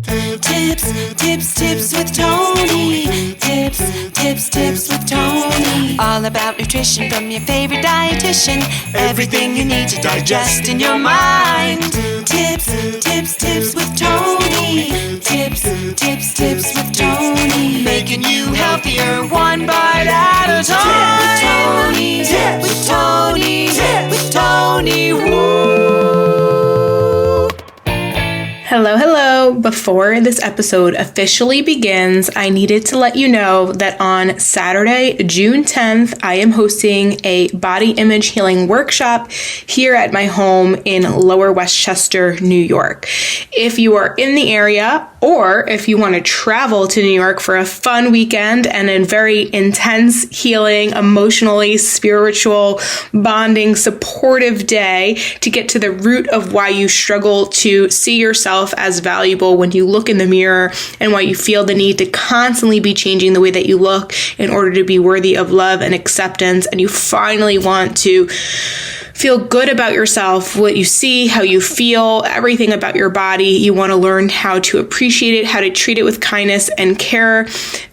Tips with Tony. Tips with Tony. All about nutrition from your favorite dietitian. Everything you need to digest in your mind. Tips with Tony. Tips with Tony. Making you healthier one bite at a time. With Tony. Woo. Hello. Before this episode officially begins, I needed to let you know that on Saturday, June 10th, I am hosting a body image healing workshop here at my home in Lower Westchester, New York. If you are in the area, or if you want to travel to New York for a fun weekend and a very intense, healing, emotionally, spiritual, bonding, supportive day to get to the root of why you struggle to see yourself as valuable when you look in the mirror and why you feel the need to constantly be changing the way that you look in order to be worthy of love and acceptance, and you finally want to feel good about yourself, what you see, how you feel, everything about your body. You want to learn how to appreciate it, how to treat it with kindness and care,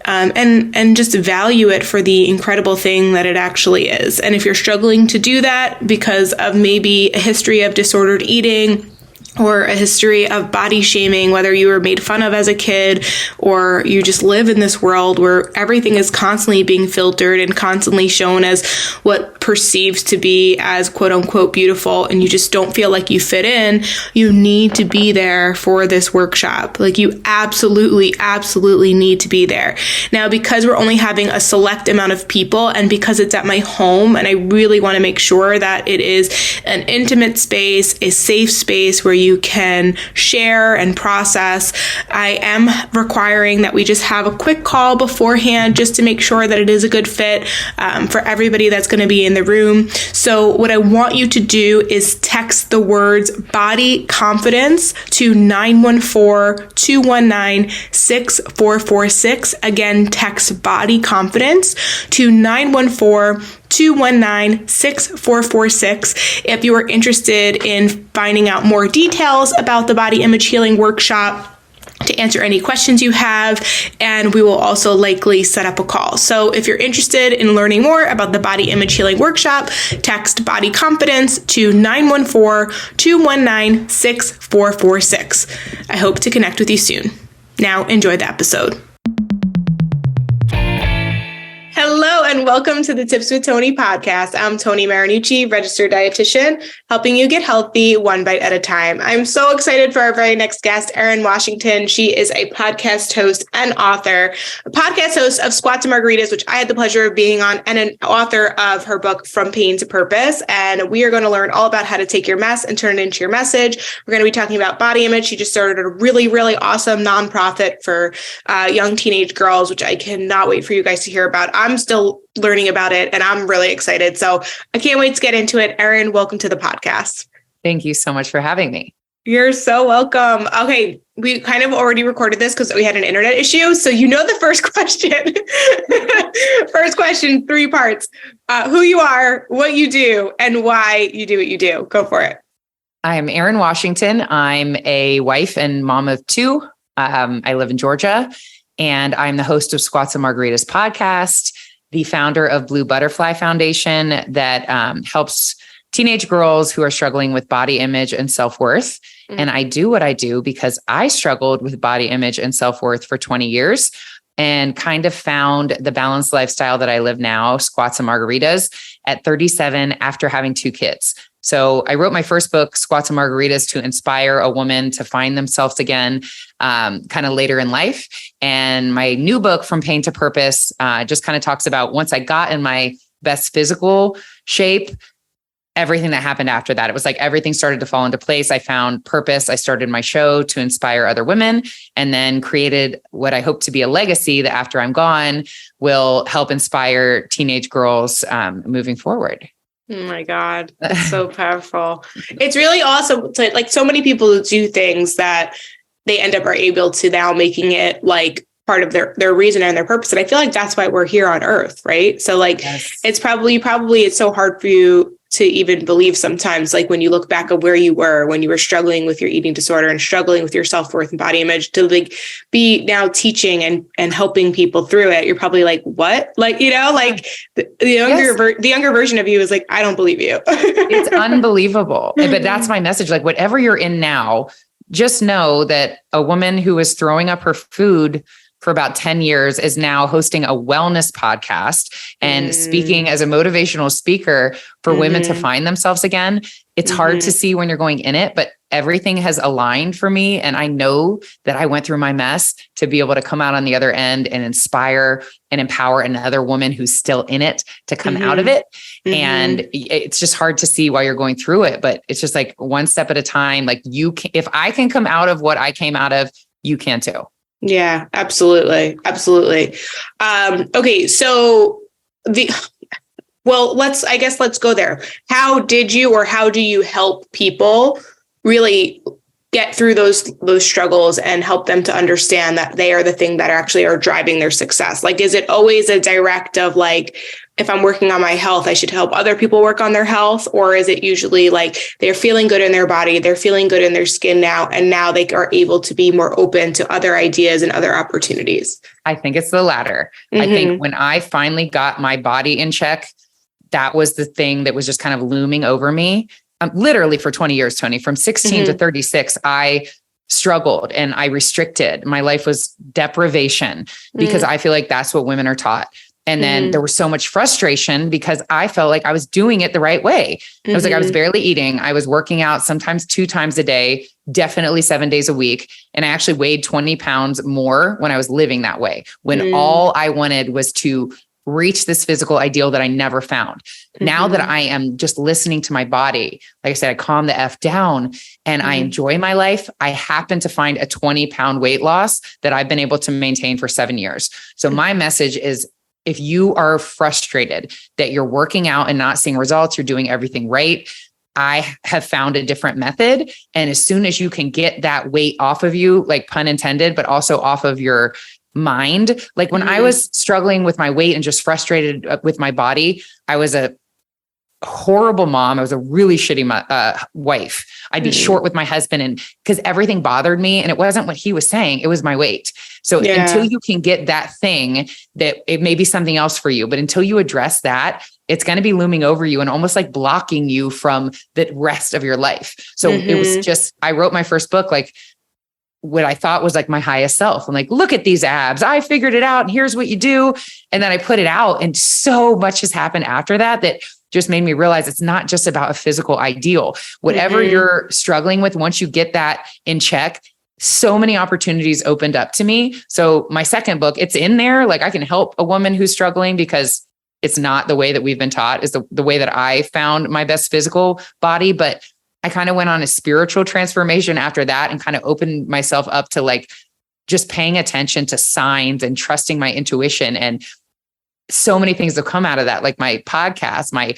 and just value it for the incredible thing that it actually is. And if you're struggling to do that because of maybe a history of disordered eating, or a history of body shaming, whether you were made fun of as a kid or you just live in this world where everything is constantly being filtered and constantly shown as what perceives to be as quote unquote beautiful, and you just don't feel like you fit in, you need to be there for this workshop. Like, you absolutely need to be there. Now, because we're only having a select amount of people and because it's at my home, and I really want to make sure that it is an intimate space, a safe space where you can share and process, I am requiring that we just have a quick call beforehand just to make sure that it is a good fit for everybody that's going to be in the room. So what I want you to do is text the words body confidence to 914-219-6446. Again, text body confidence to 914-219-6446 if you are interested in finding out more details about the body image healing workshop, to answer any questions you have, and we will also likely set up a call. So if you're interested in learning more about the body image healing workshop, text body confidence to 914-219-6446. I hope to connect with you soon. Now enjoy the episode. Hello and welcome to the Tips with Tony podcast. I'm Tony Marinucci, registered dietitian, helping you get healthy one bite at a time. I'm so excited for our very next guest, Erin Washington. She is a podcast host and author, a podcast host of Squats and Margaritas, which I had the pleasure of being on, and an author of her book, From Pain to Purpose. And we are going to learn all about how to take your mess and turn it into your message. We're going to be talking about body image. She just started a really awesome nonprofit for young teenage girls, which I cannot wait for you guys to hear about. I'm still learning about it and I'm really excited. So I can't wait to get into it. Erin, welcome to the podcast. Thank you so much for having me. You're so welcome. Okay, we kind of already recorded this because we had an internet issue. So you know the first question. First question, 3 parts. Who you are, what you do, and why you do what you do. Go for it. I'm Erin Washington. I'm a wife and mom of 2. I live in Georgia, and I'm the host of Squats and Margaritas podcast, the founder of Blue Butterfly Foundation that helps teenage girls who are struggling with body image and self-worth. Mm-hmm. And I do what I do because I struggled with body image and self-worth for 20 years and kind of found the balanced lifestyle that I live now, Squats and Margaritas, at 37 after having 2 kids. So I wrote my first book, Squats and Margaritas, to inspire a woman to find themselves again, kind of later in life. And my new book, From Pain to Purpose, just kind of talks about once I got in my best physical shape, everything that happened after that. It was like everything started to fall into place. I found purpose. I started my show to inspire other women, and then created what I hope to be a legacy that after I'm gone will help inspire teenage girls moving forward. Oh my God, that's so powerful. It's really awesome. Like, so many people do things that they end up are able to now making it like part of their reason and their purpose. And I feel like that's why we're here on earth, right? So like, yes. It's probably it's so hard for you to even believe sometimes, like when you look back at where you were when you were struggling with your eating disorder and struggling with your self-worth and body image, to like be now teaching and helping people through it. You're probably like, what? Like, you know, like the younger version of you is like, I don't believe you. It's unbelievable. But that's my message. Like whatever you're in now, just know that a woman who was throwing up her food for about 10 years is now hosting a wellness podcast and speaking as a motivational speaker for women to find themselves again. It's hard to see when you're going in it, but everything has aligned for me. And I know that I went through my mess to be able to come out on the other end and inspire and empower another woman who's still in it to come out of it. And it's just hard to see while you're going through it, but it's just like one step at a time. Like if I can come out of what I came out of, you can too. Yeah, absolutely. Absolutely. Okay. So let's go there. How did you, or how do you help people really get through those struggles and help them to understand that they are the thing that actually are driving their success? Like, is it always a direct of like, if I'm working on my health, I should help other people work on their health? Or is it usually like they're feeling good in their body, they're feeling good in their skin now, and now they are able to be more open to other ideas and other opportunities? I think it's the latter. I think when I finally got my body in check, that was the thing that was just kind of looming over me. Literally for 20 years, Tony, from 16 to 36, I struggled and I restricted. My life was deprivation because I feel like that's what women are taught. And then there was so much frustration because I felt like I was doing it the right way. I was like, I was barely eating. I was working out sometimes 2 times a day, definitely 7 days a week. And I actually weighed 20 pounds more when I was living that way, when all I wanted was to reach this physical ideal that I never found. Now that I am just listening to my body, like I said, I calm the F down and I enjoy my life. I happen to find a 20-pound weight loss that I've been able to maintain for 7 years. So my message is, if you are frustrated that you're working out and not seeing results, you're doing everything right, I have found a different method. And as soon as you can get that weight off of you, like pun intended, but also off of your mind. Like when I was struggling with my weight and just frustrated with my body, I was a horrible mom. I was a really shitty wife. I'd be short with my husband, and because everything bothered me, and it wasn't what he was saying, it was my weight. So until you can get that thing, that it may be something else for you, but until you address that, it's going to be looming over you and almost like blocking you from the rest of your life. So it was just, I wrote my first book, like what I thought was like my highest self. I'm like, look at these abs. I figured it out. And here's what you do. And then I put it out, and so much has happened after that, that just made me realize it's not just about a physical ideal. Whatever you're struggling with, once you get that in check, so many opportunities opened up to me. So my second book, it's in there. Like I can help a woman who's struggling because it's not the way that we've been taught, is the way that I found my best physical body. But I kind of went on a spiritual transformation after that and kind of opened myself up to like just paying attention to signs and trusting my intuition. And so many things have come out of that, like my podcast, my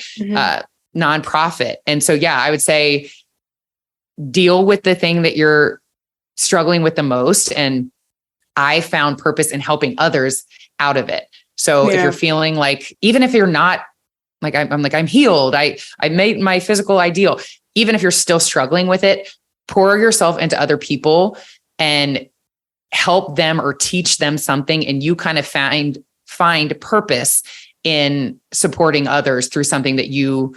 nonprofit. And so, yeah, I would say deal with the thing that you're struggling with the most. And I found purpose in helping others out of it. So if you're feeling like, even if you're not like, I'm healed, I made my physical ideal, even if you're still struggling with it, pour yourself into other people and help them or teach them something. And you kind of find purpose in supporting others through something that you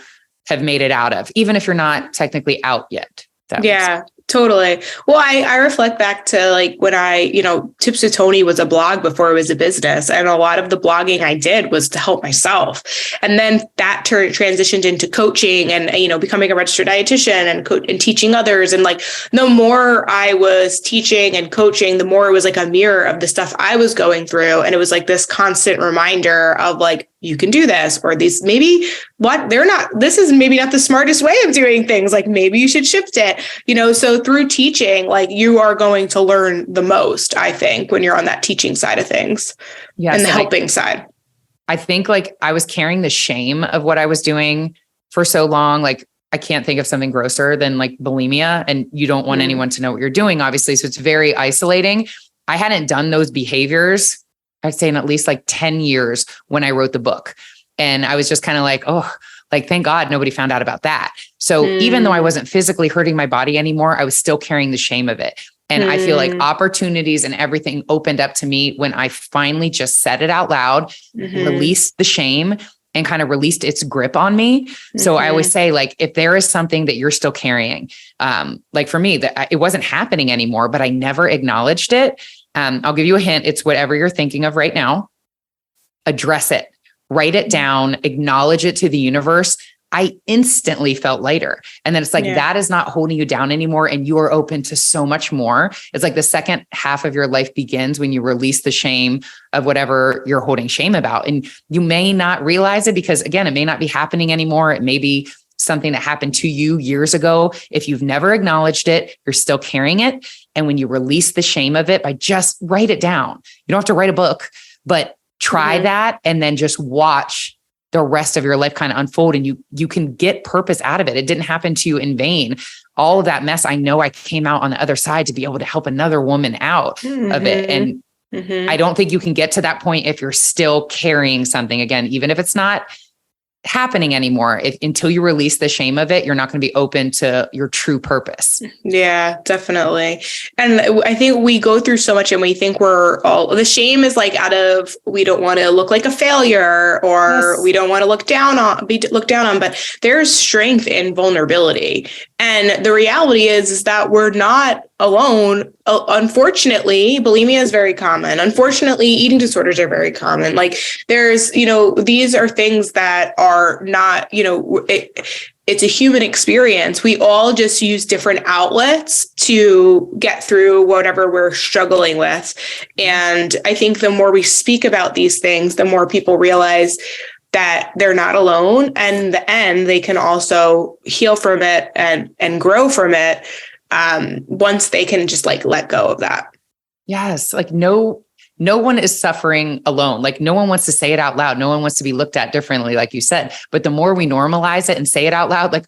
have made it out of, even if you're not technically out yet. Yeah, totally. Well, I reflect back to like when Tips with Tony was a blog before it was a business. And a lot of the blogging I did was to help myself. And then that transitioned into coaching and, becoming a registered dietitian and teaching others. And like, the more I was teaching and coaching, the more it was like a mirror of the stuff I was going through. And it was like this constant reminder of like, you can do this, or this this is maybe not the smartest way of doing things. Like maybe you should shift it, so through teaching, like you are going to learn the most, I think, when you're on that teaching side of things and the helping side. I think like I was carrying the shame of what I was doing for so long. Like I can't think of something grosser than like bulimia, and you don't want anyone to know what you're doing, obviously. So it's very isolating. I hadn't done those behaviors, I'd say in at least like 10 years when I wrote the book. And I was just kind of like, oh, Like, thank God nobody found out about that. So even though I wasn't physically hurting my body anymore, I was still carrying the shame of it. And I feel like opportunities and everything opened up to me when I finally just said it out loud, released the shame, and kind of released its grip on me. So I always say, like, if there is something that you're still carrying, like for me, that it wasn't happening anymore, but I never acknowledged it. I'll give you a hint. It's whatever you're thinking of right now. Address it, write it down, acknowledge it to the universe. I instantly felt lighter. And then it's like, that is not holding you down anymore. And you are open to so much more. It's like the second half of your life begins when you release the shame of whatever you're holding shame about. And you may not realize it because, again, it may not be happening anymore. It may be something that happened to you years ago. If you've never acknowledged it, you're still carrying it. And when you release the shame of it by just write it down, you don't have to write a book, but try that and then just watch the rest of your life kind of unfold, and you can get purpose out of it. It didn't happen to you in vain. All of that mess, I know I came out on the other side to be able to help another woman out of it. And I don't think you can get to that point if you're still carrying something. Again, even if it's not happening anymore, until you release the shame of it, you're not going to be open to your true purpose. Yeah, definitely. And I think we go through so much and we think the shame is like out of, we don't want to look like a failure, or we don't want to be looked down on, but there's strength in vulnerability. And the reality is that we're not alone. Unfortunately, bulimia is very common. Unfortunately, eating disorders are very common. Like there's, these are things that are not, it's a human experience. We all just use different outlets to get through whatever we're struggling with. And I think the more we speak about these things, the more people realize that they're not alone. And in the end, they can also heal from it and grow from it once they can just like let go of that. Yes. Like no one is suffering alone. Like no one wants to say it out loud. No one wants to be looked at differently, like you said. But the more we normalize it and say it out loud, like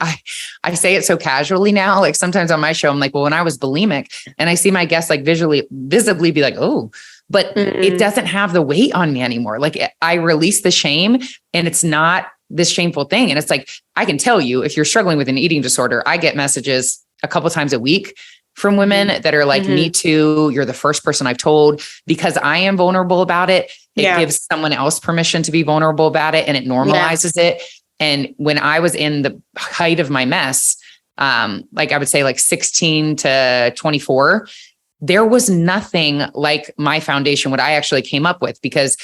I say it so casually now, like sometimes on my show, I'm like, well, when I was bulimic, and I see my guests like visibly be like, oh, but it doesn't have the weight on me anymore. Like I release the shame, and it's not this shameful thing. And it's like, I can tell you, if you're struggling with an eating disorder, I get messages a couple times a week from women that are like, me too. You're the first person I've told, because I am vulnerable about it. It gives someone else permission to be vulnerable about it, and it normalizes it. And when I was in the height of my mess, like I would say like 16 to 24, there was nothing like my foundation, what I actually came up with, because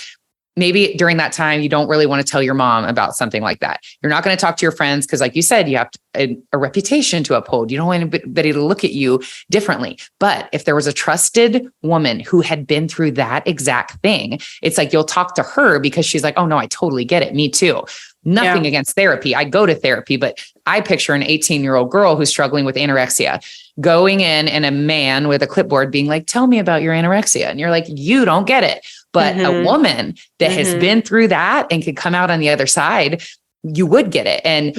maybe during that time, you don't really want to tell your mom about something like that. You're not going to talk to your friends because, like you said, you have a reputation to uphold. You don't want anybody to look at you differently. But if there was a trusted woman who had been through that exact thing, it's like you'll talk to her because she's like, oh no, I totally get it. Me too. Nothing against therapy. I go to therapy, but I picture an 18-year-old girl who's struggling with anorexia going in, and a man with a clipboard being like, tell me about your anorexia. And you're like, you don't get it. But a woman that has been through that and can come out on the other side, you would get it. And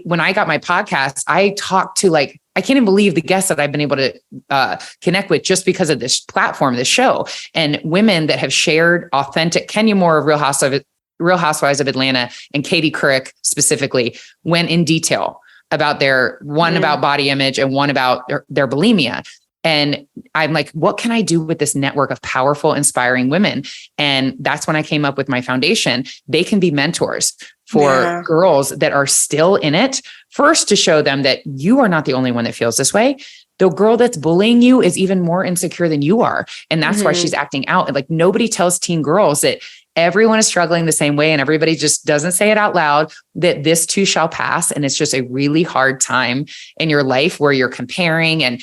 when I got my podcast, I talked to I can't even believe the guests that I've been able to connect with just because of this platform, this show, and women that have shared authentic. Kenya Moore of Real Housewives of Atlanta and Katie Couric specifically went in detail about their one about body image and one about their bulimia. And I'm like, what can I do with this network of powerful, inspiring women? And that's when I came up with my foundation. They can be mentors for girls that are still in it. First, to show them that you are not the only one that feels this way. The girl that's bullying you is even more insecure than you are. And that's why she's acting out. And like, nobody tells teen girls that everyone is struggling the same way, and everybody just doesn't say it out loud, that this too shall pass. And it's just a really hard time in your life where you're comparing. And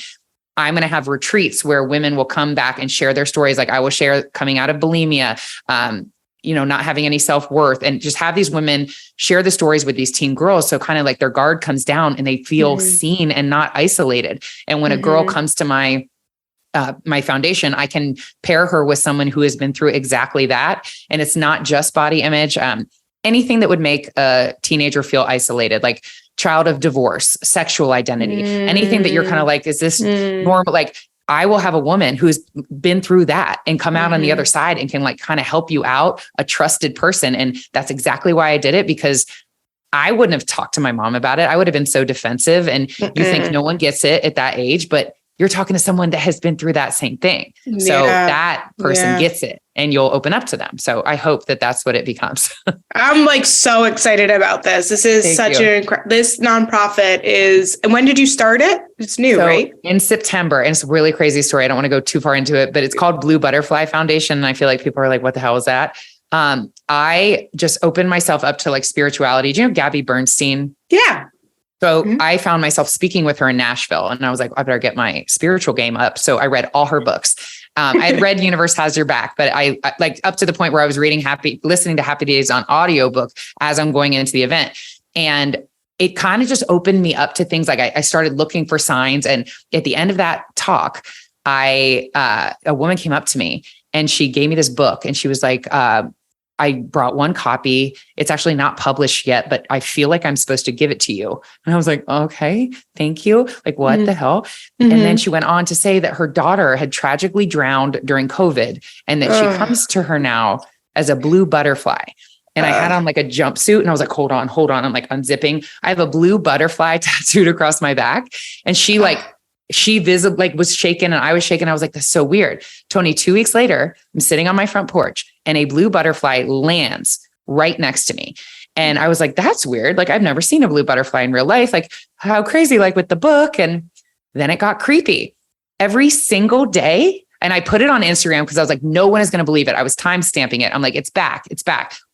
I'm going to have retreats where women will come back and share their stories. Like I will share coming out of bulimia, not having any self-worth, and just have these women share the stories with these teen girls. So kind of like their guard comes down and they feel seen and not isolated. And when a girl comes to my foundation, I can pair her with someone who has been through exactly that. And it's not just body image, anything that would make a teenager feel isolated, like child of divorce, sexual identity, anything that you're kind of like, is this normal? Like I will have a woman who's been through that and come out on the other side and can like kind of help you out, a trusted person. And that's exactly why I did it, because I wouldn't have talked to my mom about it. I would have been so defensive. And you think no one gets it at that age, but you're talking to someone that has been through that same thing. So that person gets it and you'll open up to them. So I hope that that's what it becomes. I'm like so excited about this. This is this nonprofit is, and when did you start it? It's new, right? In September. And it's a really crazy story. I don't want to go too far into it, but it's called Blue Butterfly Foundation. And I feel like people are like, what the hell is that? I just opened myself up to like spirituality. Do you know Gabby Bernstein? Yeah. So I found myself speaking with her in Nashville and I was like, I better get my spiritual game up. So I read all her books. I had read Universe Has Your Back, but I like up to the point where I was listening to Happy Days on audiobook as I'm going into the event. And it kind of just opened me up to things like I started looking for signs. And at the end of that talk, a woman came up to me and she gave me this book and she was like, I brought one copy. It's actually not published yet, but I feel like I'm supposed to give it to you. And I was like, okay, thank you. Like, what the hell? And then she went on to say that her daughter had tragically drowned during COVID and that she comes to her now as a blue butterfly. And I had on like a jumpsuit and I was like, hold on. I'm like unzipping. I have a blue butterfly tattooed across my back. And she visibly was shaken and I was shaken. I was like, that's so weird. Tony, 2 weeks later, I'm sitting on my front porch and a blue butterfly lands right next to me. And I was like, that's weird. Like I've never seen a blue butterfly in real life. Like how crazy, like with the book. And then it got creepy every single day. And I put it on Instagram because I was like, no one is going to believe it. I was time stamping it. I'm like, it's back.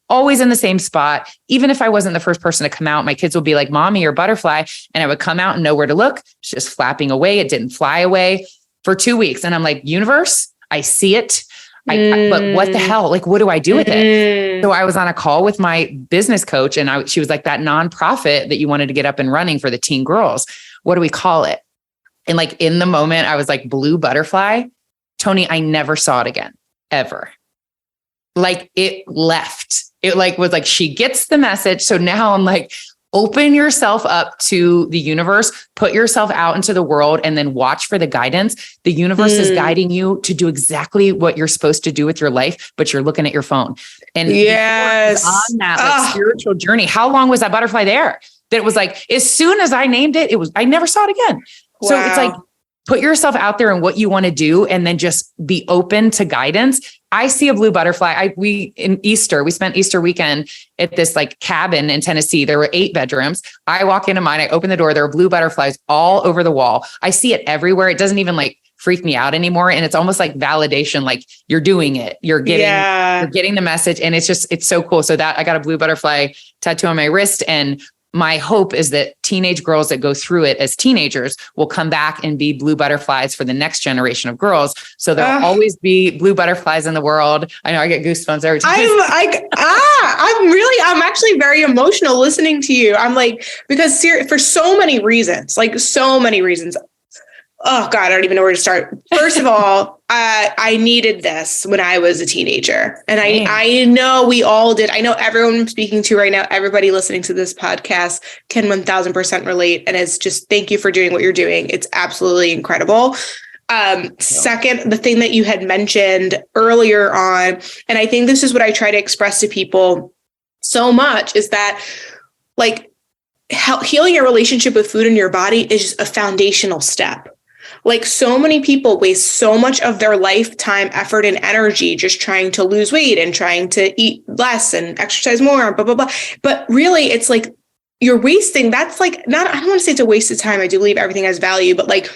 Always in the same spot. Even if I wasn't the first person to come out, my kids would be like, mommy, your butterfly. And I would come out and know where to look. It's just flapping away. It didn't fly away for 2 weeks. And I'm like, universe, I see it. But what the hell? Like, what do I do with it? So I was on a call with my business coach and she was like, that nonprofit that you wanted to get up and running for the teen girls, what do we call it? And like, in the moment I was like, blue butterfly, Tony, I never saw it again, ever. Like it left. It like was like, she gets the message. So now I'm like, open yourself up to the universe, put yourself out into the world and then watch for the guidance. The universe is guiding you to do exactly what you're supposed to do with your life, but you're looking at your phone. And on that spiritual journey, how long was that butterfly there? That it was like, as soon as I named it, I never saw it again. Wow. So it's like, put yourself out there and what you want to do, and then just be open to guidance. I see a blue butterfly. We spent Easter weekend at this like cabin in Tennessee. There were 8 bedrooms. I walk into mine. I open the door. There are blue butterflies all over the wall. I see it everywhere. It doesn't even like freak me out anymore. And it's almost like validation. Like you're doing it. You're getting the message. And it's so cool. So that I got a blue butterfly tattoo on my wrist, and my hope is that teenage girls that go through it as teenagers will come back and be blue butterflies for the next generation of girls. So there'll always be blue butterflies in the world. I know I get goosebumps every time. I'm actually very emotional listening to you. I'm like, because for so many reasons. Oh God, I don't even know where to start. First of all, I needed this when I was a teenager. And I know we all did. I know everyone I'm speaking to right now, everybody listening to this podcast can 1000% relate. And it's just, thank you for doing what you're doing. It's absolutely incredible. Second, the thing that you had mentioned earlier on, and I think this is what I try to express to people so much, is that like healing your relationship with food in your body is just a foundational step. Like so many people waste so much of their lifetime, effort, and energy just trying to lose weight and trying to eat less and exercise more, and blah, blah, blah. But really, it's like you're wasting. That's like I don't want to say it's a waste of time. I do believe everything has value, but like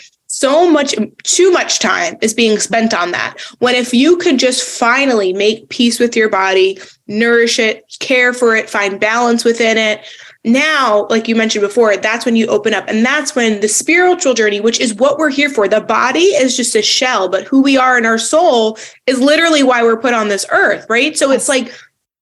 too much time is being spent on that. When if you could just finally make peace with your body, nourish it, care for it, find balance within it. Now, like you mentioned before, that's when you open up. And that's when the spiritual journey, which is what we're here for. The body is just a shell, but who we are in our soul is literally why we're put on this earth, right? So it's like,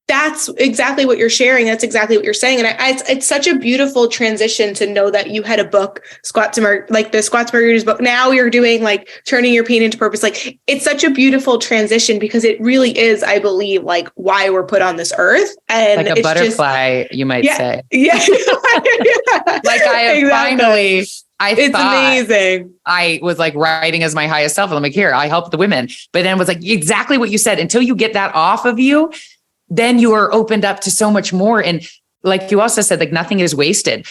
that's exactly what you're sharing. That's exactly what you're saying. And it's such a beautiful transition to know that you had a book, the Squats and Margaritas book. Now you're doing like turning your pain into purpose. Like it's such a beautiful transition because it really is, I believe, like why we're put on this earth. And like a butterfly, you might say. Yeah. Like it's amazing. I was like writing as my highest self. And I'm like, here, I help the women. But then it was like exactly what you said. Until you get that off of you, then you are opened up to so much more. And like you also said, like nothing is wasted.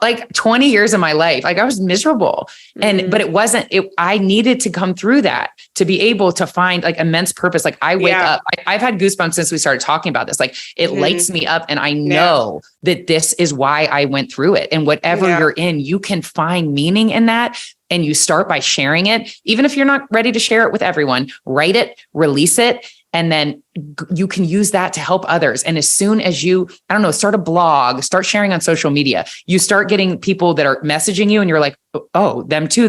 Like 20 years of my life, like I was miserable but it wasn't, I needed to come through that to be able to find like immense purpose. Like I wake up, I've had goosebumps since we started talking about this. Like it lights me up and I know that this is why I went through it. And whatever you're in, you can find meaning in that. And you start by sharing it. Even if you're not ready to share it with everyone, write it, release it. And then you can use that to help others. And as soon as you, I don't know, start a blog, start sharing on social media, you start getting people that are messaging you and you're like, oh, them too.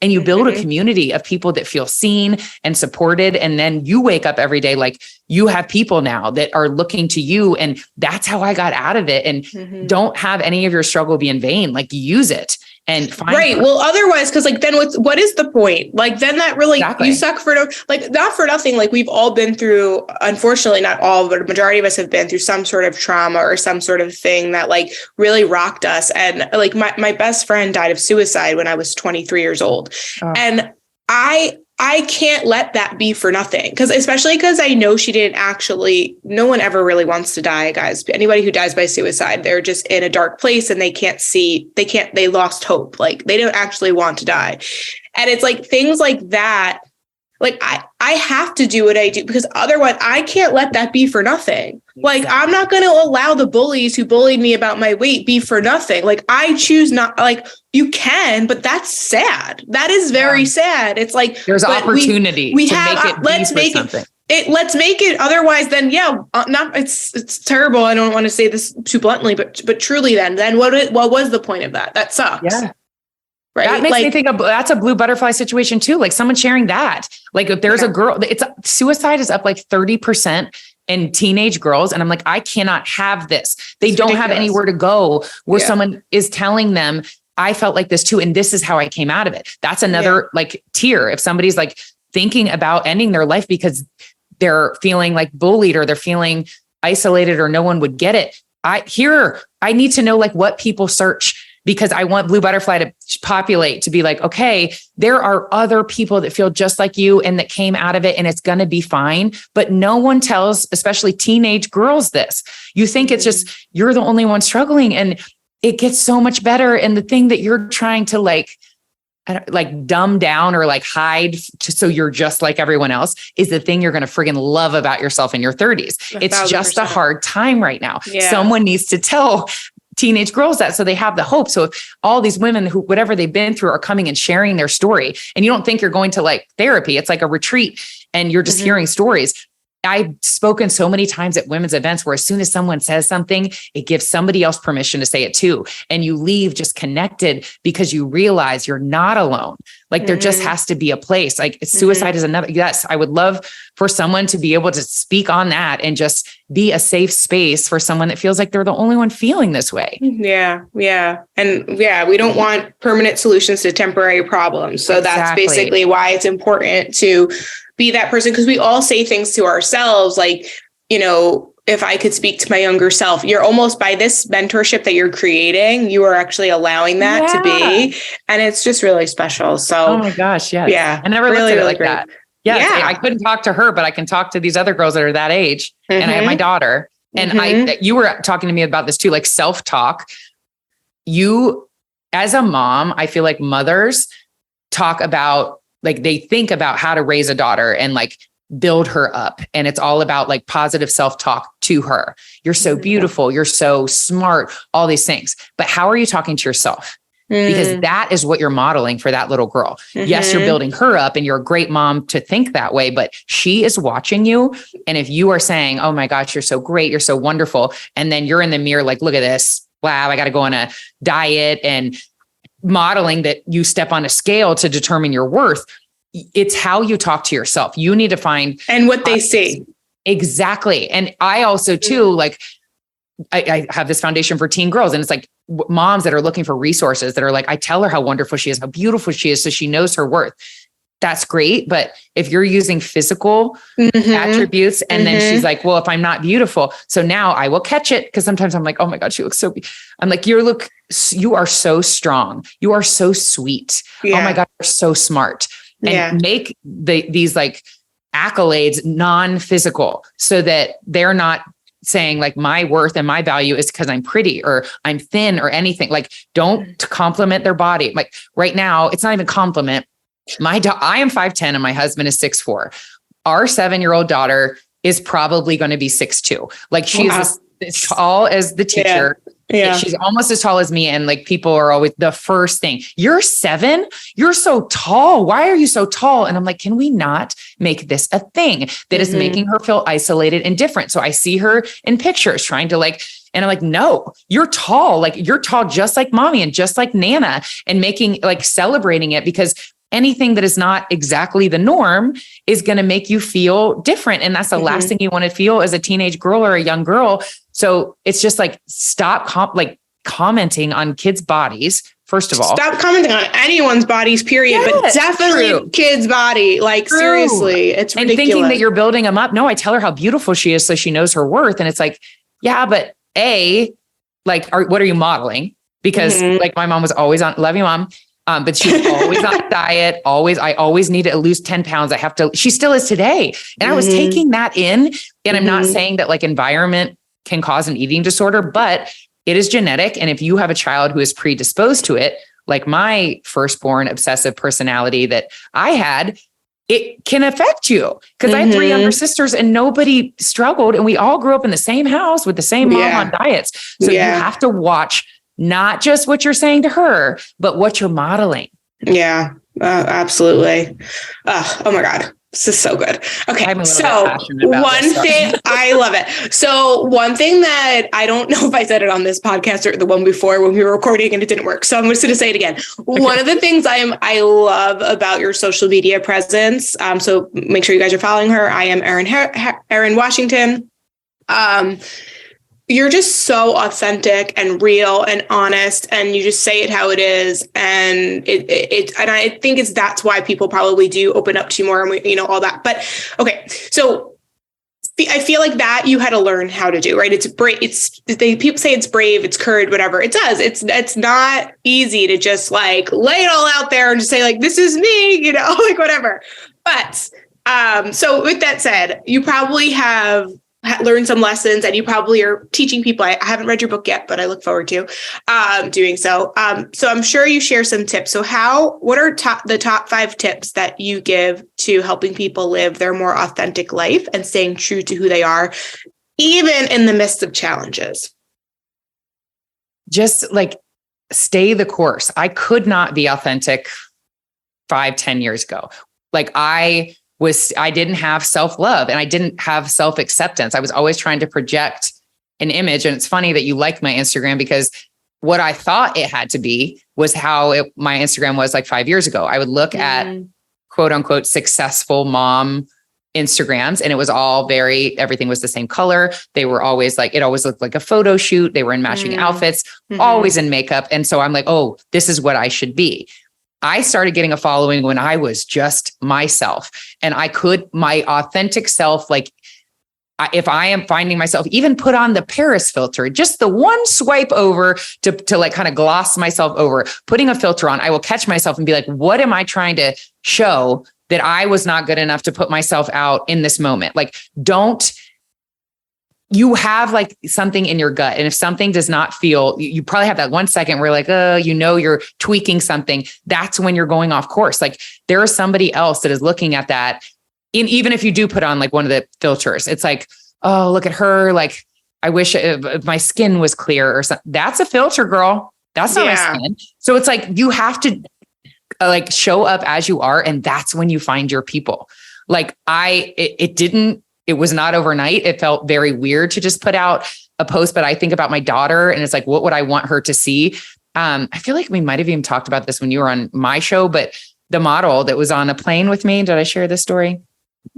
And you build a community of people that feel seen and supported. And then you wake up every day, like you have people now that are looking to you. And that's how I got out of it. And don't have any of your struggle be in vain. Like use it. And find Well, otherwise, because like then what is the point? Like then that really you suck for not for nothing. Like we've all been through, unfortunately, not all, but a majority of us have been through some sort of trauma or some sort of thing that like really rocked us. And like my best friend died of suicide when I was 23 years old, and I can't let that be for nothing. Especially because I know she didn't actually, no one ever really wants to die, guys. Anybody who dies by suicide, they're just in a dark place and they lost hope. Like they don't actually want to die. And it's like things like that. Like I have to do what I do because otherwise I can't let that be for nothing. Like I'm not going to allow the bullies who bullied me about my weight be for nothing. Like I choose not, like you can, but that's sad. That is very sad. It's like there's opportunity to make it let's make it. Otherwise, then it's terrible. I don't want to say this too bluntly, but truly, then what was the point of that? That sucks. Yeah. Right. That makes me think of that's a blue butterfly situation too. Like someone sharing that, like if there's a girl, suicide is up like 30% in teenage girls. And I'm like, I cannot have this. They don't have anywhere to go where someone is telling them, I felt like this too. And this is how I came out of it. That's another like tier. If somebody's like thinking about ending their life because they're feeling like bullied or they're feeling isolated or no one would get it. I need to know like what people search, because I want Blue Butterfly to populate, to be like, okay, there are other people that feel just like you and that came out of it and it's going to be fine. But no one tells, especially teenage girls, this. You think it's just, you're the only one struggling, and it gets so much better. And the thing that you're trying to like dumb down or like hide so you're just like everyone else is the thing you're going to friggin' love about yourself in your 30s. 1,000%. It's just a hard time right now. Yeah. Someone needs to tell teenage girls that, so they have the hope. So if all these women who, whatever they've been through, are coming and sharing their story, and you don't think you're going to like therapy, it's like a retreat and you're just hearing stories. I've spoken so many times at women's events where as soon as someone says something, it gives somebody else permission to say it too. And you leave just connected because you realize you're not alone. Like there just has to be a place. Like suicide is another. Yes, I would love for someone to be able to speak on that and just be a safe space for someone that feels like they're the only one feeling this way. Yeah. Yeah. And we don't want permanent solutions to temporary problems. So that's basically why it's important to be that person, because we all say things to ourselves like, you know, if I could speak to my younger self, you're almost, by this mentorship that you're creating, you are actually allowing that to be. And it's just really special. So, oh my gosh. Yes. Yeah. I never looked at it like that. Yes, yeah. I couldn't talk to her, but I can talk to these other girls that are that age. And I have my daughter, and you were talking to me about this too, like self-talk. You, as a mom, I feel like mothers talk about, like they think about how to raise a daughter and like build her up. And it's all about like positive self-talk to her. You're so beautiful. You're so smart, all these things. But how are you talking to yourself? Because that is what you're modeling for that little girl. Yes, you're building her up and you're a great mom to think that way, but she is watching you. And if you are saying, oh my gosh, you're so great, you're so wonderful. And then you're in the mirror, like, look at this. Wow, I got to go on a diet, and modeling that you step on a scale to determine your worth. It's how you talk to yourself. You need to find and what they see. Exactly. And I also too, like I have this foundation for teen girls, and it's like moms that are looking for resources that are like, I tell her how wonderful she is, how beautiful she is, so she knows her worth. That's great. But if you're using physical attributes and then she's like, well, if I'm not beautiful, so now I will catch it. Cause sometimes I'm like, oh my God, she looks so, I'm like, you are so strong. You are so sweet. Yeah. Oh my God, you're so smart. And make these like accolades non-physical so that they're not saying like my worth and my value is because I'm pretty or I'm thin or anything. Like, don't compliment their body. Like right now, it's not even compliment. I am 5'10" and my husband is 6'4". Our 7-year-old daughter is probably going to be 6'2". Like she is as tall as the teacher. Yeah. She's almost as tall as me. And like people are always the first thing, you're 7, you're so tall. Why are you so tall? And I'm like, can we not make this a thing that is making her feel isolated and different? So I see her in pictures trying to like, and I'm like, no, you're tall. Like you're tall, just like mommy and just like Nana, and making like celebrating it, because anything that is not exactly the norm is going to make you feel different. And that's the last thing you want to feel as a teenage girl or a young girl. So it's just like, stop commenting on kids' bodies. First of all, stop commenting on anyone's bodies, period. Yes, but definitely kids' body. Like seriously, it's ridiculous. And thinking that you're building them up. No, I tell her how beautiful she is, so she knows her worth. And it's like, yeah, but what are you modeling? Because like my mom was always on, love you, mom. But she's always on a diet. I always need to lose 10 pounds. She still is today. And I was taking that in, and I'm not saying that like environment can cause an eating disorder, but it is genetic. And if you have a child who is predisposed to it, like my firstborn obsessive personality that I had, it can affect you. Because I had 3 younger sisters and nobody struggled. And we all grew up in the same house with the same mom on diets. So you have to watch not just what you're saying to her, but what you're modeling. Yeah, absolutely. Oh my God. This is so good. Okay. So one thing, I love it. So one thing that I don't know if I said it on this podcast or the one before when we were recording and it didn't work. So I'm just going to say it again. Okay. One of the things I love about your social media presence. So make sure you guys are following her. I am Erin Washington. You're just so authentic and real and honest, and you just say it how it is. And and I think that's why people probably do open up to you more, and all that. But okay. So I feel like that you had to learn how to do, right? It's brave. People say it's brave, it's courage, whatever. It does. It's not easy to just like lay it all out there and just say like, this is me, like whatever. But, so with that said, you probably have learned some lessons, and you probably are teaching people. I haven't read your book yet, but I look forward to doing so. So I'm sure you share some tips. So what are the top 5 tips that you give to helping people live their more authentic life and staying true to who they are, even in the midst of challenges? Just like stay the course. I could not be authentic 5-10 years ago. Like I didn't have self-love and I didn't have self-acceptance. I was always trying to project an image. And it's funny that you like my Instagram, because what I thought it had to be was how my Instagram was like 5 years ago. I would look at quote unquote successful mom Instagrams, and it was all everything was the same color. They were always like, it always looked like a photo shoot. They were in matching outfits, always in makeup. And so I'm like, oh, this is what I should be. I started getting a following when I was just myself, and my authentic self, like if I am finding myself, even put on the Paris filter, just the one swipe over to like kind of gloss myself over, putting a filter on, I will catch myself and be like, what am I trying to show that I was not good enough to put myself out in this moment? Like, you have like something in your gut. And if something does not feel, you probably have that 1 second where like, you're tweaking something. That's when you're going off course. Like there is somebody else that is looking at that. And even if you do put on like one of the filters, it's like, oh, look at her. Like, I wish if my skin was clear or something. That's a filter, girl. That's not my skin. So it's like, you have to like show up as you are. And that's when you find your people. Like it was not overnight. It felt very weird to just put out a post, but I think about my daughter and it's like, what would I want her to see? I feel like we might've even talked about this when you were on my show, but the model that was on a plane with me, did I share this story?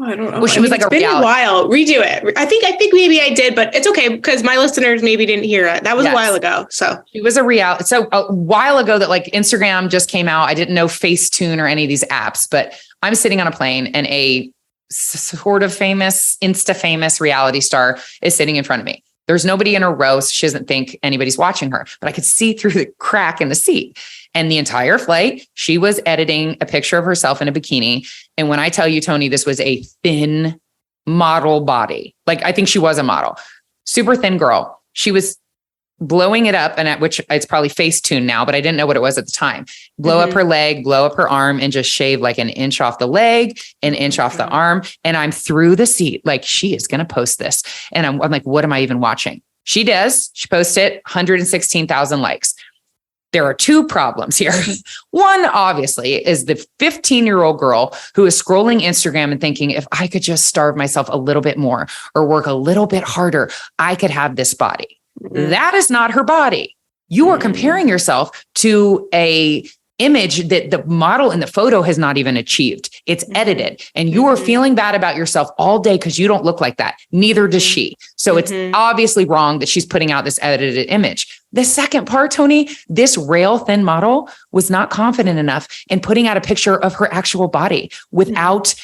I don't know. Well, she was like it's been a while. Redo it. I think maybe I did, but it's okay because my listeners maybe didn't hear it. That was a while ago. So it was a while ago that like Instagram just came out. I didn't know Facetune or any of these apps, but I'm sitting on a plane and a sort of Insta famous reality star is sitting in front of me. There's nobody in her row, so she doesn't think anybody's watching her, but I could see through the crack in the seat. And the entire flight, she was editing a picture of herself in a bikini. And when I tell you, Tony, this was a thin model body. Like, I think she was a model. super thin girl. She was blowing it up, and at which it's probably Facetune now, but I didn't know what it was at the time. Blow up her leg, blow up her arm, and just shave like an inch off the leg, an inch off the arm. And I'm through the seat, like, she is going to post this. And I'm like, what am I even watching? She does. She posted it, 116,000 likes. There are two problems here. One, obviously, is the 15-year-old girl who is scrolling Instagram and thinking, if I could just starve myself a little bit more or work a little bit harder, I could have this body. That is not her body. You are comparing yourself to a image that the model in the photo has not even achieved. It's edited, and you are feeling bad about yourself all day because you don't look like that. Neither does she. So it's obviously wrong that she's putting out this edited image. The second part, Tony, this rail thin model was not confident enough in putting out a picture of her actual body without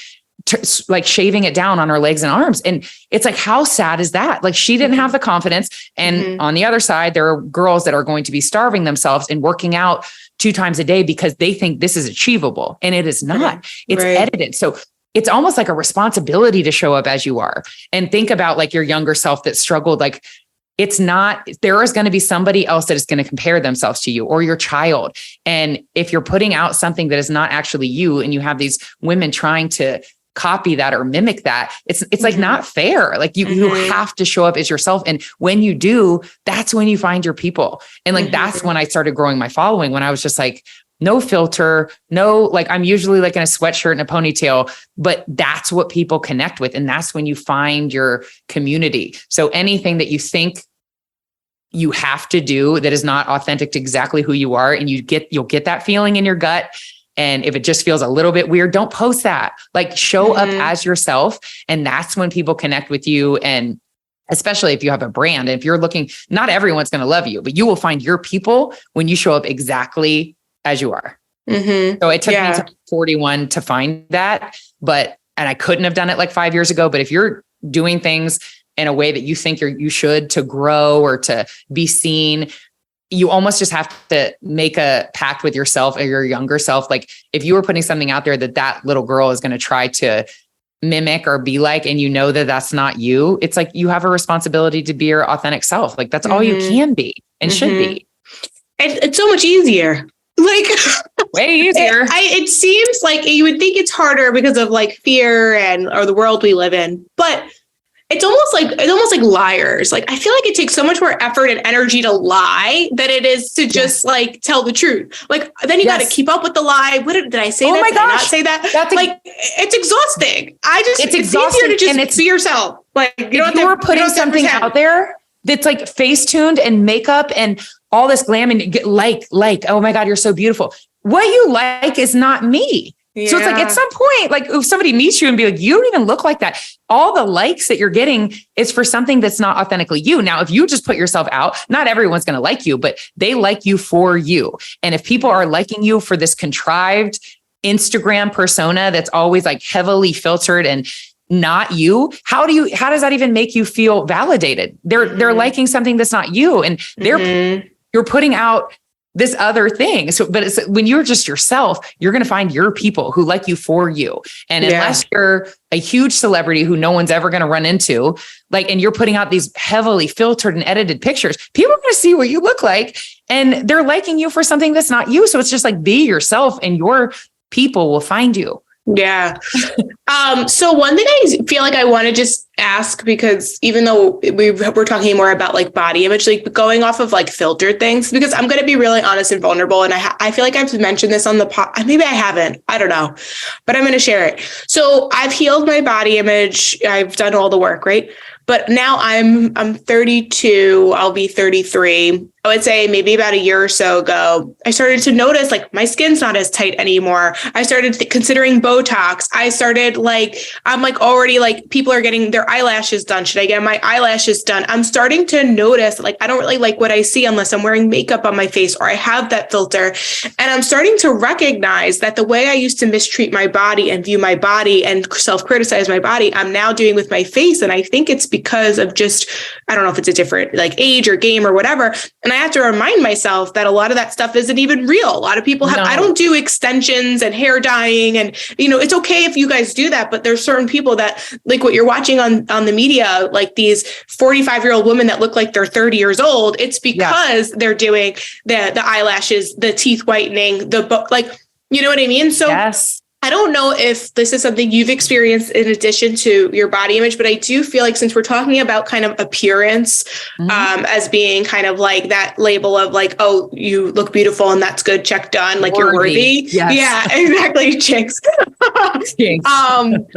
like shaving it down on her legs and arms. And it's like, how sad is that? Like, she didn't have the confidence. And on the other side, there are girls that are going to be starving themselves and working out 2 times a day because they think this is achievable. And it is not. It's edited. So it's almost like a responsibility to show up as you are and think about like your younger self that struggled. Like, it's not, there is going to be somebody else that is going to compare themselves to you or your child. And if you're putting out something that is not actually you, and you have these women trying to copy that or mimic that, it's like not fair. Like you have to show up as yourself. And when you do, that's when you find your people. And like, that's when I started growing my following, when I was just like, no filter, no, like, I'm usually like in a sweatshirt and a ponytail, but that's what people connect with. And that's when you find your community. So anything that you think you have to do that is not authentic to exactly who you are, and you'll get that feeling in your gut. And if it just feels a little bit weird, don't post that. Like, show up as yourself. And that's when people connect with you. And especially if you have a brand, if you're looking, not everyone's going to love you, but you will find your people when you show up exactly as you are. So it took me to 41 to find that, and I couldn't have done it like 5 years ago. But if you're doing things in a way that you think you should to grow or to be seen, you almost just have to make a pact with yourself or your younger self. Like, if you were putting something out there that little girl is going to try to mimic or be like, and you know that that's not you, it's like, you have a responsibility to be your authentic self. Like, that's all you can be and should be. It's so much easier. Like, way easier. It seems like you would think it's harder because of like fear or the world we live in, but it's almost like liars. Like, I feel like it takes so much more effort and energy to lie than it is to just like tell the truth. Like, then you got to keep up with the lie. What did I say? Oh my gosh. Did I not say that? That's like, it's exhausting. It's easier to just be yourself. Like, you were putting something out there that's like face-tuned and makeup and all this glam and get like, oh my God, you're so beautiful. What you like is not me. Yeah. So it's like, at some point, like, if somebody meets you and be like, you don't even look like that, all the likes that you're getting is for something that's not authentically you. Now, if you just put yourself out, not everyone's going to like you, but they like you for you. And if people are liking you for this contrived Instagram persona that's always like heavily filtered and not you, how does that even make you feel validated? They're liking something that's not you, and you're putting out this other thing. So, but it's when you're just yourself, you're going to find your people who like you for you. And unless you're a huge celebrity who no one's ever going to run into, like, and you're putting out these heavily filtered and edited pictures, people are going to see what you look like, and they're liking you for something that's not you. So it's just like, be yourself, and your people will find you. Yeah. So one thing I feel like I want to just ask, because even though we're talking more about like body image, like going off of like filtered things, because I'm going to be really honest and vulnerable. And I feel like I've mentioned this on the pod. Maybe I haven't, I don't know, but I'm going to share it. So I've healed my body image. I've done all the work, right? But now I'm 32, I'll be 33. I would say maybe about a year or so ago, I started to notice like my skin's not as tight anymore. I started considering Botox. I started I'm already people are getting their eyelashes done. Should I get my eyelashes done? I'm starting to notice I don't really like what I see unless I'm wearing makeup on my face or I have that filter. And I'm starting to recognize that the way I used to mistreat my body and view my body and self-criticize my body, I'm now doing with my face. And I think it's because of just, I don't know if it's a different like age or game or whatever. And I have to remind myself that a lot of that stuff isn't even real. A lot of people have, I don't do extensions and hair dyeing, and, you know, it's okay if you guys do that, but there's certain people that, like what you're watching on the media, like these 45-year-old women that look like they're 30 years old. It's because they're doing the eyelashes, the teeth whitening, like, you know what I mean? So I don't know if this is something you've experienced in addition to your body image, but I do feel like since we're talking about kind of appearance as being kind of like that label of like, oh, you look beautiful and that's good, check done, like you're worthy. Yes. Yeah, exactly. Chicks.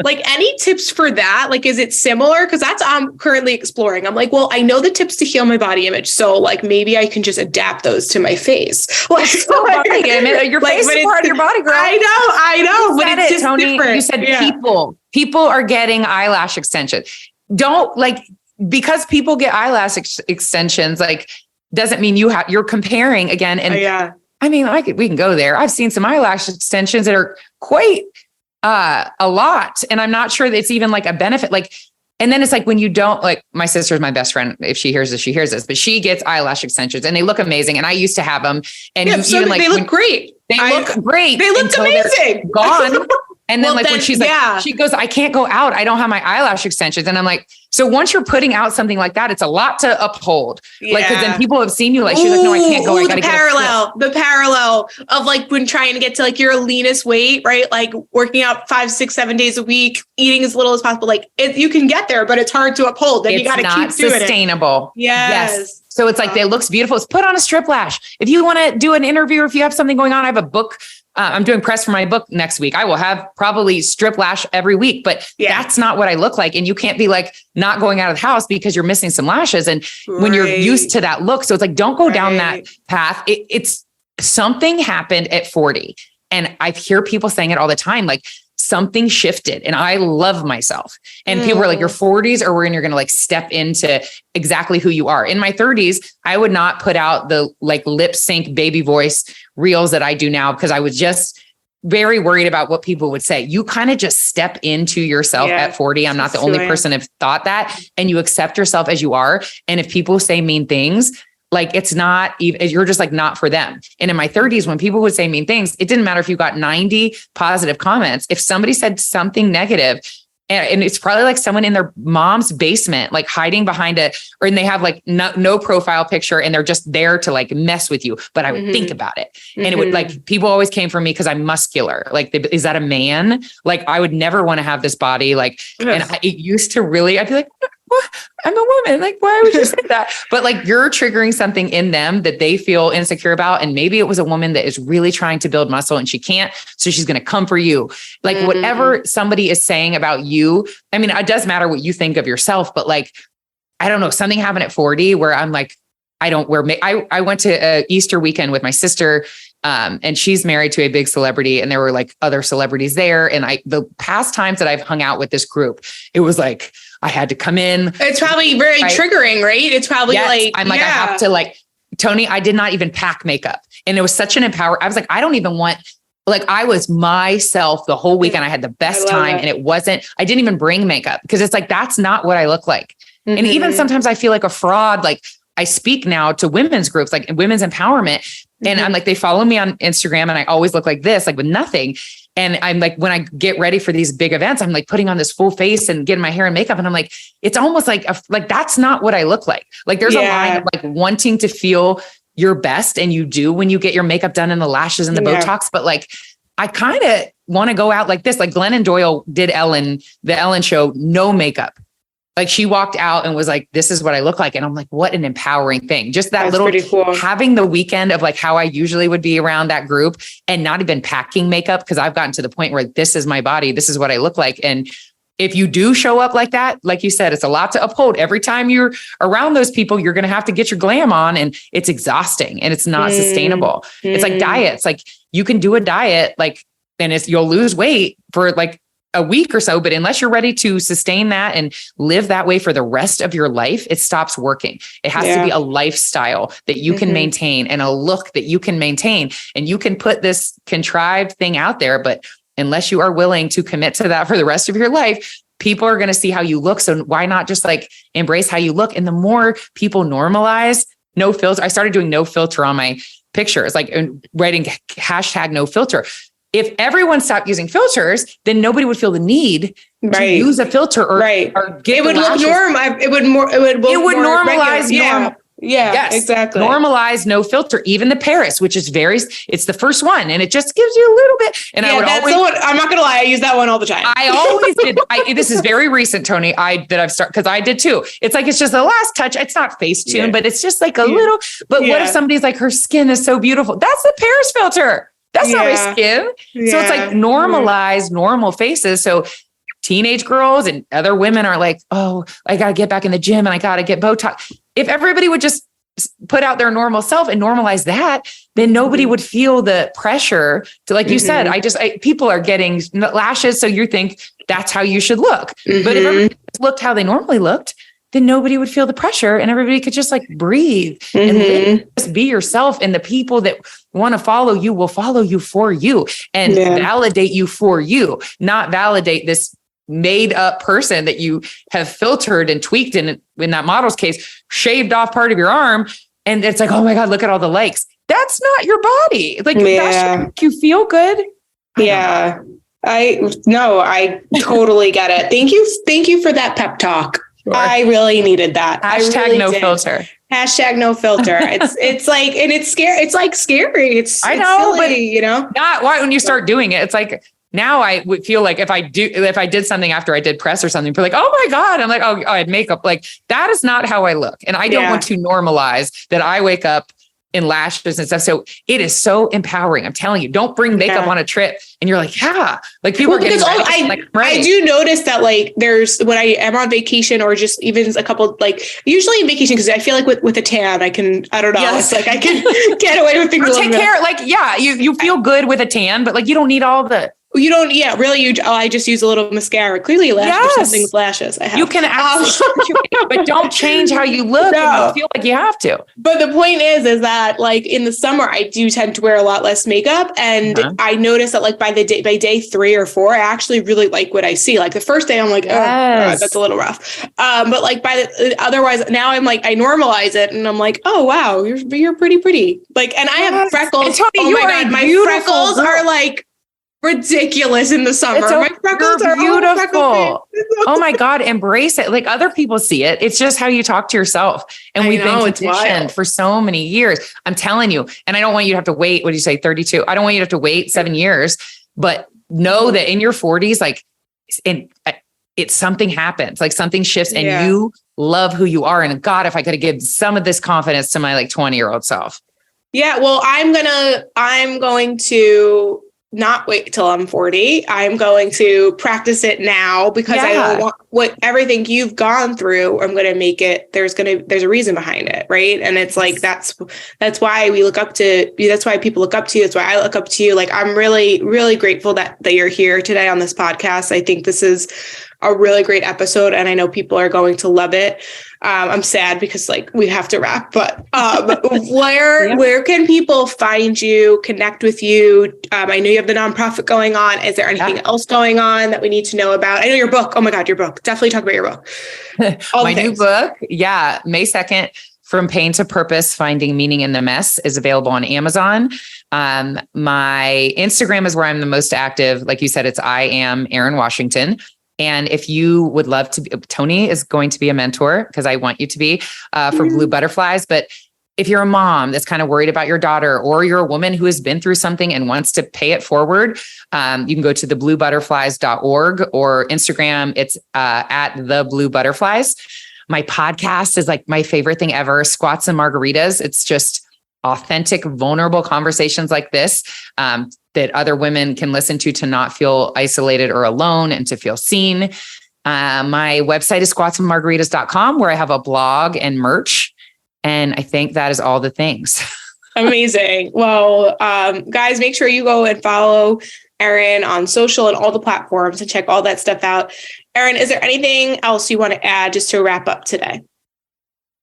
Like any tips for that? Like, is it similar? Because that's I'm currently exploring. I'm like, well, I know the tips to heal my body image, so like maybe I can just adapt those to my face. Like, your face is part of your body, girl. I know. But it's just Tony, different. you said people are getting eyelash extensions. Don't like, because people get eyelash extensions, like doesn't mean you're comparing again. And I mean, we can go there. I've seen some eyelash extensions that are quite a lot. And I'm not sure that it's even like a benefit. Like, and then it's like when you don't, like my sister's my best friend. If she hears this, but she gets eyelash extensions and they look amazing. And I used to have them, and even like they look great. They look great. They look amazing. Gone. And then when she's like, she goes, I can't go out. I don't have my eyelash extensions. And I'm like, so once you're putting out something like that, it's a lot to uphold. Like, cause then people have seen you, like, she's like, no, I can't go. I gotta the parallel of like when trying to get to like your leanest weight, right? Like working out 5, 6, 7 days a week, eating as little as possible. Like you can get there, but it's hard to uphold. Then you got to keep doing it. Sustainable. Yes. So it's like, it looks beautiful. It's put on a strip lash. If you want to do an interview, or if you have something going on, I have a book. I'm doing press for my book next week. I will have probably strip lash every week, but that's not what I look like. And you can't be like not going out of the house because you're missing some lashes. And when you're used to that look, so it's like, don't go down that path. It's something happened at 40. And I hear people saying it all the time, like something shifted and I love myself. And people are like, your 40s are when you're going to like step into exactly who you are. In my 30s, I would not put out the like lip sync baby voice reels that I do now, because I was just very worried about what people would say. You kind of just step into yourself at 40. I'm not the only person who've thought that. And you accept yourself as you are. And if people say mean things, like it's not even, you're just like not for them. And in my 30s, when people would say mean things, it didn't matter if you got 90 positive comments. If somebody said something negative, and it's probably like someone in their mom's basement, like hiding behind and they have like no profile picture and they're just there to like mess with you. But I would think about it. And it would like, people always came for me because I'm muscular. Like, is that a man? Like, I would never want to have this body. Like, and it used to really, I'd be like, what? I'm a woman. Like, why would you say that? But like, you're triggering something in them that they feel insecure about. And maybe it was a woman that is really trying to build muscle and she can't. So she's going to come for you. Like whatever somebody is saying about you. I mean, it does matter what you think of yourself, but like, I don't know, something happened at 40 where I'm like, I don't wear, I went to a Easter weekend with my sister. And she's married to a big celebrity and there were like other celebrities there. And the past times that I've hung out with this group, it was like, I had to come in. It's probably very triggering, right? It's probably like, I'm like, I have to like, Tony, I did not even pack makeup. And it was such an I was like, I don't even want, like, I was myself the whole weekend. I had the best time. And I didn't even bring makeup because it's like, that's not what I look like. And even sometimes I feel like a fraud. Like I speak now to women's groups, like women's empowerment. And I'm like, they follow me on Instagram and I always look like this, like with nothing. And I'm like, when I get ready for these big events, I'm like putting on this full face and getting my hair and makeup. And I'm like, it's almost like, that's not what I look like. Like there's a line of like wanting to feel your best. And you do when you get your makeup done and the lashes and the Botox. But like, I kind of want to go out like this. Like Glennon Doyle did the Ellen show, no makeup. Like she walked out and was like, this is what I look like. And I'm like, what an empowering thing. Just that little cool. Having the weekend of like how I usually would be around that group and not even packing makeup. Cause I've gotten to the point where this is my body. This is what I look like. And if you do show up like that, like you said, it's a lot to uphold. Every time you're around those people, you're going to have to get your glam on and it's exhausting and it's not sustainable. It's like diets. Like you can do a diet, like, and you'll lose weight for like a week or so, but unless you're ready to sustain that and live that way for the rest of your life, it stops working. It has to be a lifestyle that you can maintain and a look that you can maintain. And you can put this contrived thing out there, but unless you are willing to commit to that for the rest of your life, people are going to see how you look. So why not just like embrace how you look? And the more people normalize no filter, I started doing no filter on my pictures, like writing hashtag no filter. If everyone stopped using filters, then nobody would feel the need to use a filter or get it would look normal. It would normalize normal. Yeah, yes, exactly. Normalize no filter, even the Paris, which is it's the first one. And it just gives you a little bit. And I would I'm not going to lie. I use that one all the time. I always did. This is very recent, Tony. I've started because I did too. It's like, it's just the last touch. It's not Facetune, but it's just like a little, but what if somebody's like, her skin is so beautiful? That's the Paris filter. That's not my skin. So it's like normalize normal faces. So teenage girls and other women are like, oh, I got to get back in the gym and I got to get Botox. If everybody would just put out their normal self and normalize that, then nobody would feel the pressure to, like you said, people are getting lashes. So you think that's how you should look. But if everybody looked how they normally looked, then nobody would feel the pressure and everybody could just like breathe and just be yourself. And the people that want to follow you will follow you for you and validate you for you, not validate this made up person that you have filtered and tweaked in that model's case, shaved off part of your arm. And it's like, oh my God, look at all the likes. That's not your body. Like that should make you feel good. I totally get it. Thank you for that pep talk. Sure. I really needed that. Hashtag no filter. Hashtag no filter. It's like, and it's scary. It's like scary. It's silly, but not why when you start doing it, it's like, now I would feel like if I did something after I did press or something, people are like, oh my God. I'm like, oh, I had makeup. Like that is not how I look. And I don't want to normalize that I wake up in lashes and stuff. So it is so empowering. I'm telling you, don't bring makeup on a trip. And you're like, like people are getting ready. I do notice that like there's when I am on vacation or just even a couple, like usually in vacation, because I feel like with a tan, I don't know. It's like I can get away with things. Take care. Like, you feel good with a tan, but like, you don't need all the, you don't, really. I just use a little mascara. Clearly, something with lashes. I have. You can but don't change how you look. No. And you feel like you have to. But the point is that like in the summer, I do tend to wear a lot less makeup, and I notice that like by day 3 or 4, I actually really like what I see. Like the first day, I'm like, oh, God, that's a little rough. But like otherwise, now I'm like, I normalize it, and I'm like, oh wow, you're pretty. Like, and I have freckles. Tony, oh my God, my freckles are like ridiculous in the summer. My freckles are beautiful. Oh my God, embrace it. Like other people see it. It's just how you talk to yourself. And we've been conditioned for so many years. I'm telling you. And I don't want you to have to wait. What do you say? 32. I don't want you to have to wait 7 years, but know that in your 40s, like it's something happens, like something shifts and you love who you are. And God, if I could have given some of this confidence to my like 20-year-old self. Yeah. Well, I'm going to not wait till I'm 40. I'm going to practice it now because I don't want everything you've gone through. I'm going to make it. There's a reason behind it. Right. And it's like, that's why we look up to you. That's why people look up to you. That's why I look up to you. Like, I'm really, really grateful that you're here today on this podcast. I think this is a really great episode and I know people are going to love it. I'm sad because like we have to wrap, but where can people find you, connect with you? I know you have the nonprofit going on. Is there anything else going on that we need to know about? I know your book. Oh my God, your book. Definitely talk about your book. My new book. Yeah. May 2nd, From Pain to Purpose, Finding Meaning in the Mess is available on Amazon. My Instagram is where I'm the most active. Like you said, I am Erin Washington. And if you would love to be, Tony is going to be a mentor because I want you to be for Blue Butterflies. But if you're a mom that's kind of worried about your daughter, or you're a woman who has been through something and wants to pay it forward, you can go to thebluebutterflies.org or Instagram. It's at the Blue Butterflies. My podcast is like my favorite thing ever, Squats and Margaritas. It's just authentic, vulnerable conversations like this that other women can listen to not feel isolated or alone and to feel seen. My website is squatsandmargaritas.com, where I have a blog and merch. And I think that is all the things. Amazing. Well, guys, make sure you go and follow Erin on social and all the platforms and check all that stuff out. Erin, is there anything else you want to add just to wrap up today?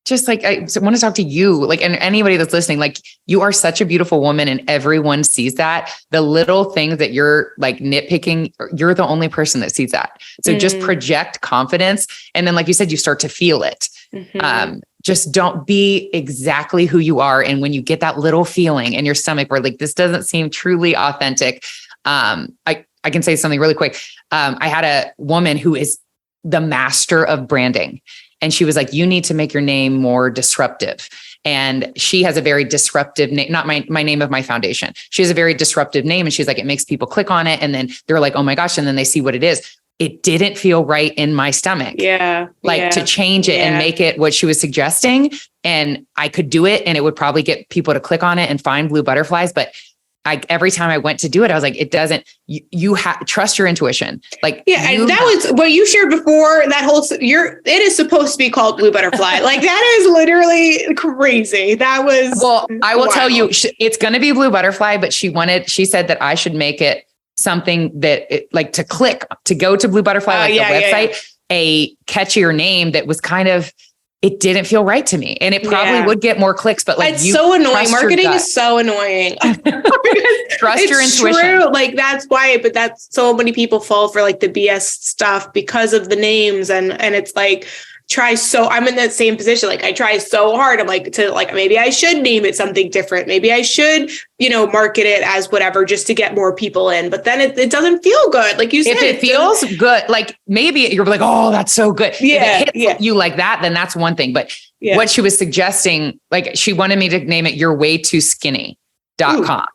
just like, I want to talk to you, like, and anybody that's listening, like, you are such a beautiful woman and everyone sees that. The little things that you're like nitpicking, you're the only person that sees that. So just project confidence. And then, like you said, you start to feel it. Just don't be exactly who you are. And when you get that little feeling in your stomach where like, this doesn't seem truly authentic. I can say something really quick. I had a woman who is the master of branding. And she was like, you need to make your name more disruptive. And she has a very disruptive name, not my name of my foundation. She has a very disruptive name. And she's like, it makes people click on it. And then they're like, oh my gosh. And then they see what it is. It didn't feel right in my stomach. To change it and make it what she was suggesting. And I could do it and it would probably get people to click on it and find blue butterflies. But every time I went to do it, I was like, it doesn't, you trust your intuition. Like, and that was what you shared before, that whole, it is supposed to be called blue butterfly. Like that is literally crazy. That was, well, I will tell you, it's going to be blue butterfly, but she said that I should make it something that like to go to blue butterfly, the website, a catchier name that was kind of, it didn't feel right to me. And it probably would get more clicks, but like, it's so annoying. Marketing is so annoying. Trust your intuition. True. Like that's why, but that's so many people fall for like the BS stuff because of the names. And it's like, I'm in that same position. Like I try so hard. I'm like, maybe I should name it something different. Maybe I should, market it as whatever, just to get more people in. But then it doesn't feel good. Like you said, if it feels good, like maybe you're like, oh, that's so good. Yeah. If it hits you like that, then that's one thing. But what she was suggesting, like she wanted me to name it you're way too skinny.com.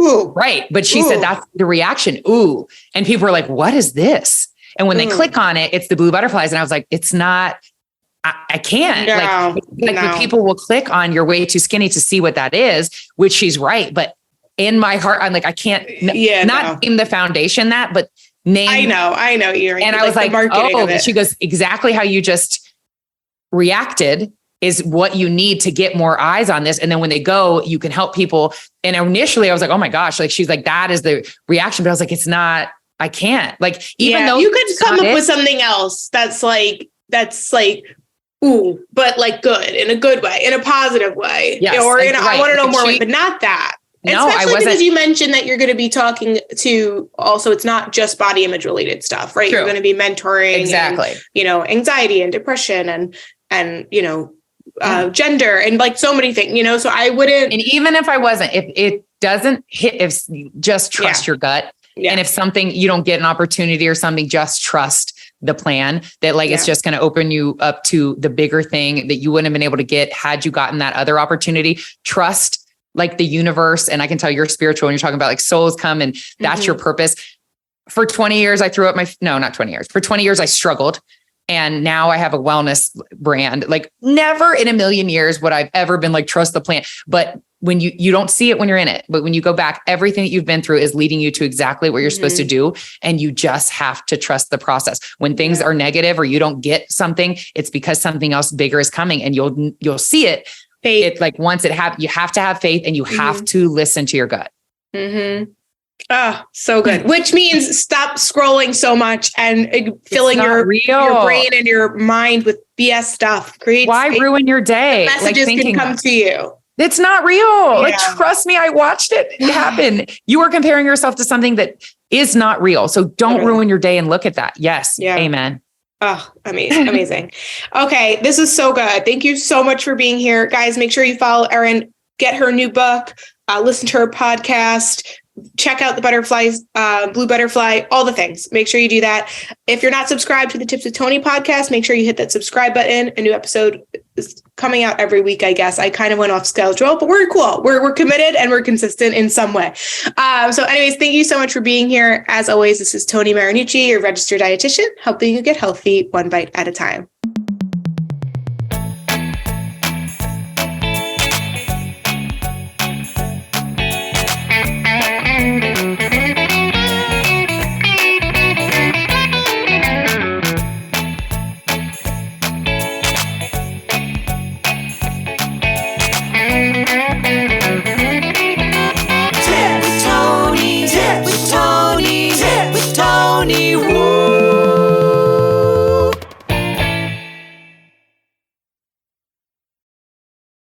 Ooh. Right. But she said, that's the reaction. Ooh. And people were like, what is this? And when they click on it, it's the blue butterflies. And I was like, it's not, I can't. The people will click on you're way too skinny to see what that is, which she's right. But in my heart, I'm like, I can't name the foundation that, but name. I know. Erin. And I was like, oh, she goes, exactly how you just reacted is what you need to get more eyes on this. And then when they go, you can help people. And initially I was like, oh my gosh, like she's like, that is the reaction. But I was like, it's not, I can't. Like, even though you could come up with something else that's like, ooh, but like good, in a good way, in a positive way. Yes, or I want to know more, but not that. No, especially because you mentioned that you're going to be talking to also, it's not just body image related stuff, right? True. You're going to be mentoring, exactly. And, anxiety and depression and gender and like so many things, so I wouldn't. And even if I wasn't, if it doesn't hit, if just trust your gut. Yeah. And if something, you don't get an opportunity or something, just trust the plan that like, it's just going to open you up to the bigger thing that you wouldn't have been able to get had you gotten that other opportunity. Trust like the universe. And I can tell you're spiritual when you're talking about like souls come and that's your purpose. For 20 years, I threw up not 20 years. For 20 years, I struggled. And now I have a wellness brand. Like never in a million years would I've ever been like, trust the plan. But when you don't see it when you're in it, but when you go back, everything that you've been through is leading you to exactly what you're supposed to do. And you just have to trust the process. When things are negative or you don't get something, it's because something else bigger is coming and you'll see it. It like once it happens, you have to have faith and you have to listen to your gut. Oh, so good. Which means stop scrolling so much and filling your brain and your mind with BS stuff. Why ruin your day? Messages can come to you. It's not real. Yeah. Like, trust me, I watched it happen. You are comparing yourself to something that is not real. So don't ruin your day and look at that. Yes. Yeah. Amen. Oh, amazing. Okay. This is so good. Thank you so much for being here. Guys, make sure you follow Erin, get her new book, listen to her podcast, check out the butterflies, blue butterfly, all the things. Make sure you do that. If you're not subscribed to the Tips with Tony podcast, make sure you hit that subscribe button. A new episode is coming out every week, I guess. I kind of went off schedule, but we're cool. We're committed and we're consistent in some way. So anyways, thank you so much for being here. As always, this is Tony Marinucci, your registered dietitian, helping you get healthy one bite at a time. Tip with Tony.